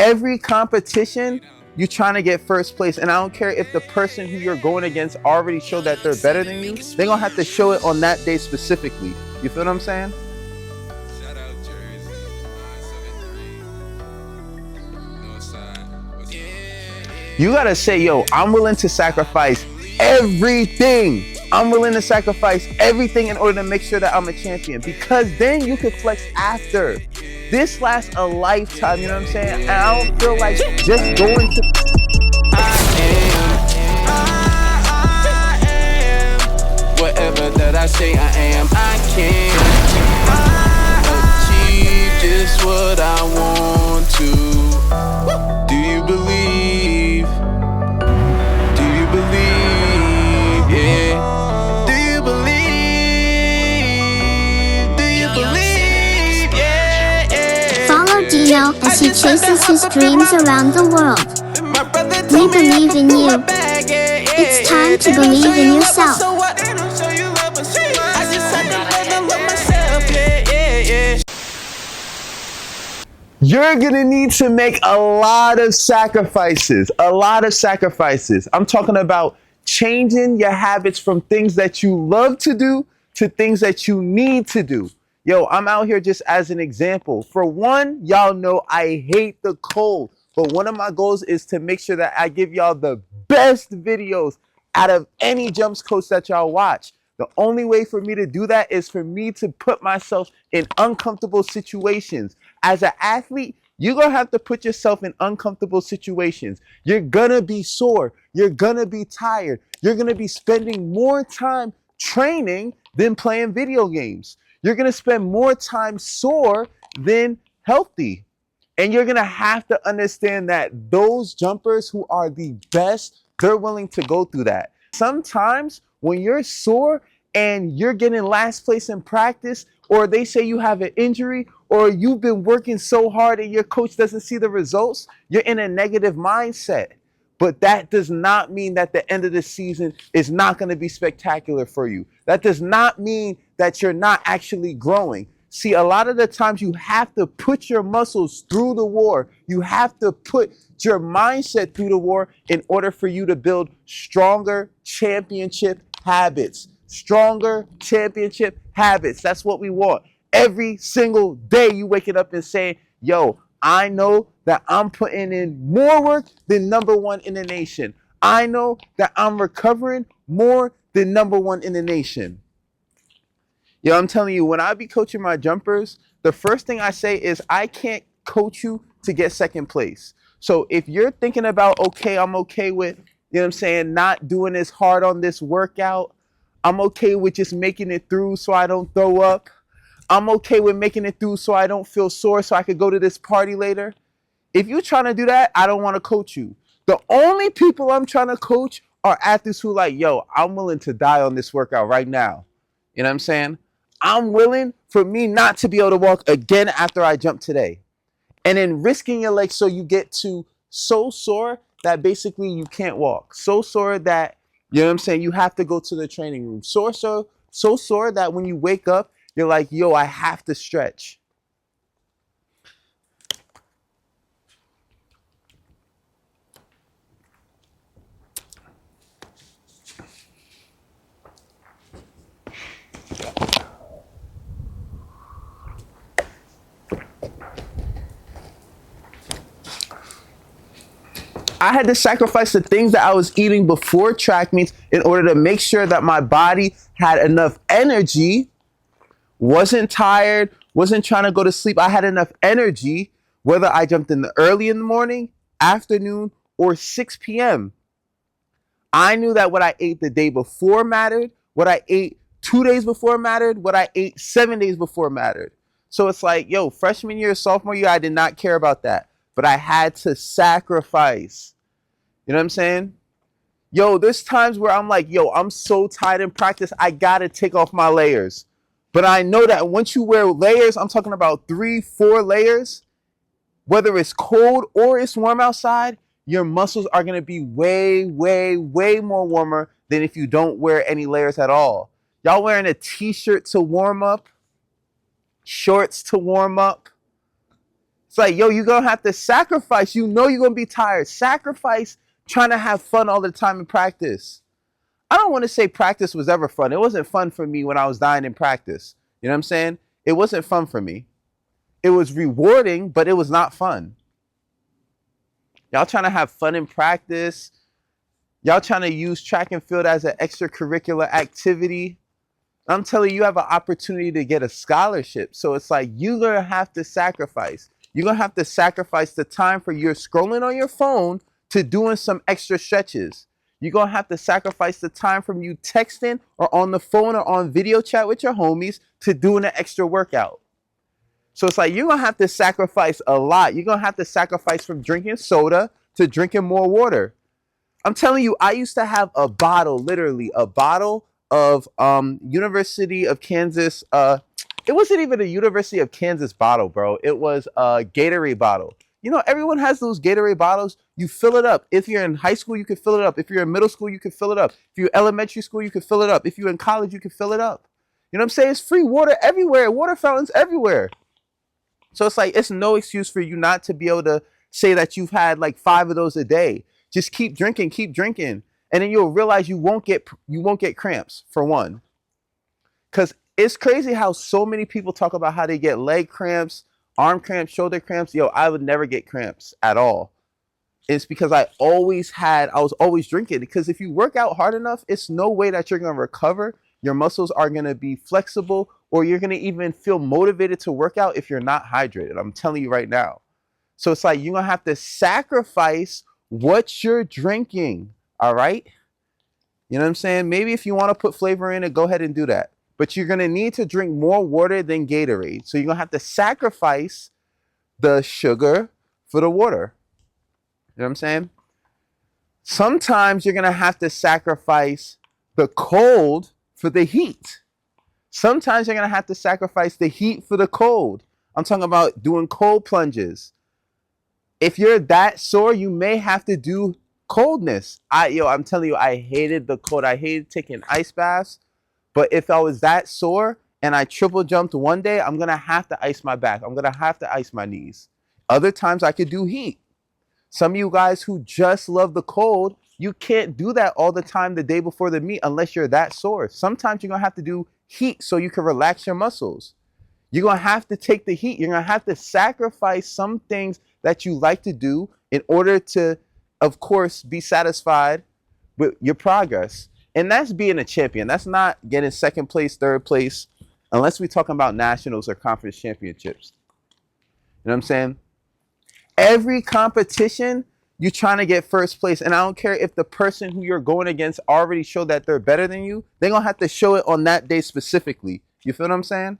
every competition, you're trying to get first place. And I don't care if the person who you're going against already showed that they're better than you. They're going to have to show it on that day specifically. You feel what I'm saying? You got to say, yo, I'm willing to sacrifice everything. I'm willing to sacrifice everything in order to make sure that I'm a champion, because then you could flex after. This lasts a lifetime, you know what I'm saying? And I don't feel like just going to... I am whatever that I say I am. I can achieve just what I want to. Do you believe? Do you believe? Yeah. Do you believe? Do you believe? Yeah. Follow Diino as he chases his dreams around the world. We believe in you. It's time to believe in yourself. You're gonna need to make a lot of sacrifices. A lot of sacrifices. I'm talking about changing your habits from things that you love to do to things that you need to do. Yo, I'm out here just as an example. For one, y'all know I hate the cold. But one of my goals is to make sure that I give y'all the best videos out of any jumps coach that y'all watch. The only way for me to do that is for me to put myself in uncomfortable situations. As an athlete, you're going to have to put yourself in uncomfortable situations. You're going to be sore. You're going to be tired. You're going to be spending more time training than playing video games. You're going to spend more time sore than healthy. And you're going to have to understand that those jumpers who are the best, they're willing to go through that. Sometimes when you're sore and you're getting last place in practice, or they say you have an injury, or you've been working so hard and your coach doesn't see the results, you're in a negative mindset. But that does not mean that the end of the season is not going to be spectacular for you. That does not mean that you're not actually growing. See, a lot of the times you have to put your muscles through the war. You have to put your mindset through the war in order for you to build stronger championship habits. Stronger championship habits. That's what we want. Every single day you waking up and saying, yo, I know that I'm putting in more work than number one in the nation. I know that I'm recovering more than number one in the nation. Yo, I'm telling you, when I be coaching my jumpers, the first thing I say is I can't coach you to get second place. So if you're thinking about, okay, I'm okay with, you know what I'm saying, not doing as hard on this workout. I'm okay with just making it through so I don't throw up. I'm okay with making it through so I don't feel sore so I could go to this party later. If you're trying to do that, I don't want to coach you. The only people I'm trying to coach are athletes who like, yo, I'm willing to die on this workout right now. You know what I'm saying? I'm willing for me not to be able to walk again after I jump today. And then risking your legs so you get to so sore that basically you can't walk. So sore that, you know what I'm saying, you have to go to the training room. So sore that when you wake up, you're like, yo, I have to stretch. I had to sacrifice the things that I was eating before track meets in order to make sure that my body had enough energy, wasn't tired, wasn't trying to go to sleep. I had enough energy, whether I jumped in the early in the morning, afternoon, or 6 p.m. I knew that what I ate the day before mattered, what I ate 2 days before mattered, what I ate 7 days before mattered. So it's like, yo, freshman year, sophomore year, I did not care about that. But I had to sacrifice. You know what I'm saying? Yo, there's times where I'm like, yo, I'm so tired in practice, I gotta take off my layers. But I know that once you wear layers, I'm talking about 3-4 layers, whether it's cold or it's warm outside, your muscles are gonna be way, way, way more warmer than if you don't wear any layers at all. Y'all wearing a t-shirt to warm up, shorts to warm up. It's like, yo, you're going to have to sacrifice. You know you're going to be tired. Sacrifice trying to have fun all the time in practice. I don't want to say practice was ever fun. It wasn't fun for me when I was dying in practice. You know what I'm saying? It wasn't fun for me. It was rewarding, but it was not fun. Y'all trying to have fun in practice. Y'all trying to use track and field as an extracurricular activity. I'm telling you, you have an opportunity to get a scholarship. So it's like you're going to have to sacrifice. You're going to have to sacrifice the time for your scrolling on your phone to doing some extra stretches. You're going to have to sacrifice the time from you texting or on the phone or on video chat with your homies to doing an extra workout. So it's like you're going to have to sacrifice a lot. You're going to have to sacrifice from drinking soda to drinking more water. I'm telling you, I used to have a bottle, literally a bottle of University of Kansas. It wasn't even a University of Kansas bottle, bro. It was a Gatorade bottle. You know, everyone has those Gatorade bottles. You fill it up. If you're in high school, you can fill it up. If you're in middle school, you can fill it up. If you're elementary school, you can fill it up. If you're in college, you can fill it up. You know what I'm saying? It's free water everywhere. Water fountains everywhere. So it's like, it's no excuse for you not to be able to say that you've had like 5 of those a day. Just keep drinking. And then you'll realize you won't get cramps, for one. Because it's crazy how so many people talk about how they get leg cramps, arm cramps, shoulder cramps. Yo, I would never get cramps at all. It's because I was always drinking. Because if you work out hard enough, it's no way that you're going to recover. Your muscles are going to be flexible, or you're going to even feel motivated to work out if you're not hydrated. I'm telling you right now. So it's like you're going to have to sacrifice what you're drinking. All right. You know what I'm saying? Maybe if you want to put flavor in it, go ahead and do that. But you're going to need to drink more water than Gatorade. So you're going to have to sacrifice the sugar for the water. You know what I'm saying? Sometimes you're going to have to sacrifice the cold for the heat. Sometimes you're going to have to sacrifice the heat for the cold. I'm talking about doing cold plunges. If you're that sore, you may have to do coldness. I'm telling you, I hated the cold. I hated taking ice baths. But if I was that sore and I triple jumped one day, I'm going to have to ice my back. I'm going to have to ice my knees. Other times I could do heat. Some of you guys who just love the cold, you can't do that all the time the day before the meet unless you're that sore. Sometimes you're going to have to do heat so you can relax your muscles. You're going to have to take the heat. You're going to have to sacrifice some things that you like to do in order to, of course, be satisfied with your progress. And that's being a champion. That's not getting second place, third place, unless we're talking about nationals or conference championships. You know what I'm saying? Every competition, you're trying to get first place. And I don't care if the person who you're going against already showed that they're better than you. They're going to have to show it on that day specifically. You feel what I'm saying?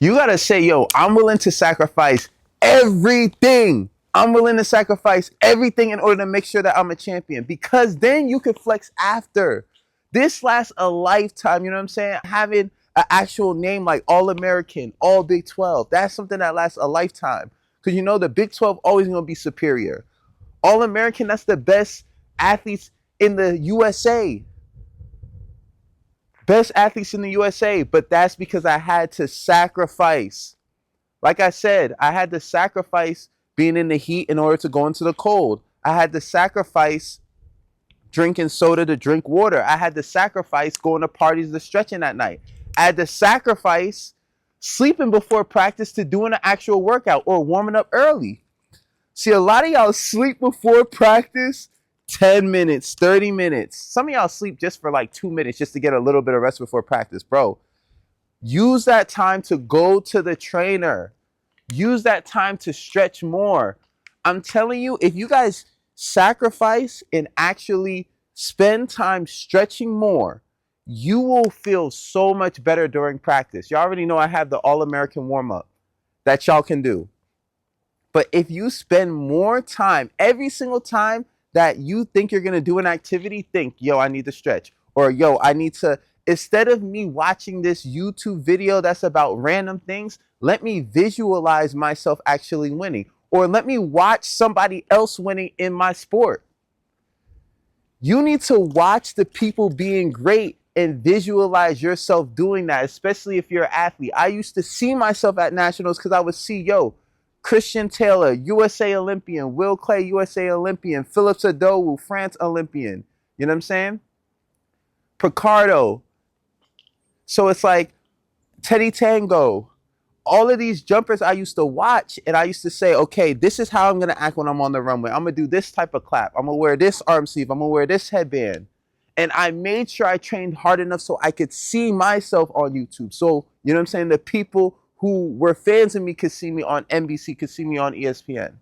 You got to say, yo, I'm willing to sacrifice everything. I'm willing to sacrifice everything in order to make sure that I'm a champion, because then you can flex after. This lasts a lifetime. You know what I'm saying? Having an actual name like All-American, All Big 12, that's something that lasts a lifetime, because you know the Big 12 always going to be superior. All-American, that's the best athletes in the USA. Best athletes in the USA, but that's because I had to sacrifice. Like I said, I had to sacrifice being in the heat in order to go into the cold. I had to sacrifice drinking soda to drink water. I had to sacrifice going to parties to stretching at night. I had to sacrifice sleeping before practice to doing an actual workout or warming up early. See, a lot of y'all sleep before practice 10 minutes, 30 minutes. Some of y'all sleep just for like 2 minutes just to get a little bit of rest before practice. Bro, use that time to go to the trainer. Use that time to stretch more. I'm telling you, if you guys sacrifice and actually spend time stretching more, you will feel so much better during practice. You already know I have the All-American warm-up that y'all can do. But if you spend more time, every single time that you think you're going to do an activity, think, yo, I need to stretch. Or, yo, I need to, instead of me watching this YouTube video that's about random things, let me visualize myself actually winning. Or let me watch somebody else winning in my sport. You need to watch the people being great and visualize yourself doing that, especially if you're an athlete. I used to see myself at nationals because I would see, Christian Taylor, USA Olympian, Will Clay, USA Olympian, Phillips Adowu, France Olympian. You know what I'm saying? Picardo. So it's like Teddy Tango. All of these jumpers I used to watch, and I used to say, okay, this is how I'm going to act when I'm on the runway. I'm going to do this type of clap. I'm going to wear this arm sleeve. I'm going to wear this headband. And I made sure I trained hard enough so I could see myself on YouTube. So, you know what I'm saying? The people who were fans of me could see me on NBC, could see me on ESPN.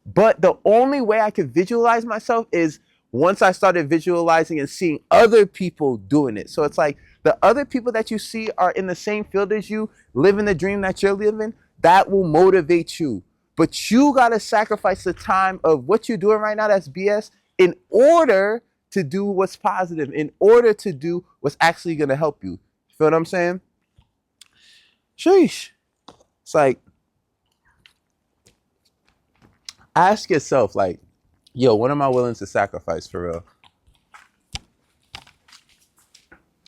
But the only way I could visualize myself is once I started visualizing and seeing other people doing it. So it's like the other people that you see are in the same field as you, living the dream that you're living, that will motivate you. But you got to sacrifice the time of what you're doing right now that's BS in order to do what's positive, in order to do what's actually going to help you. You feel what I'm saying? Sheesh. It's like, ask yourself, like, yo, what am I willing to sacrifice for real?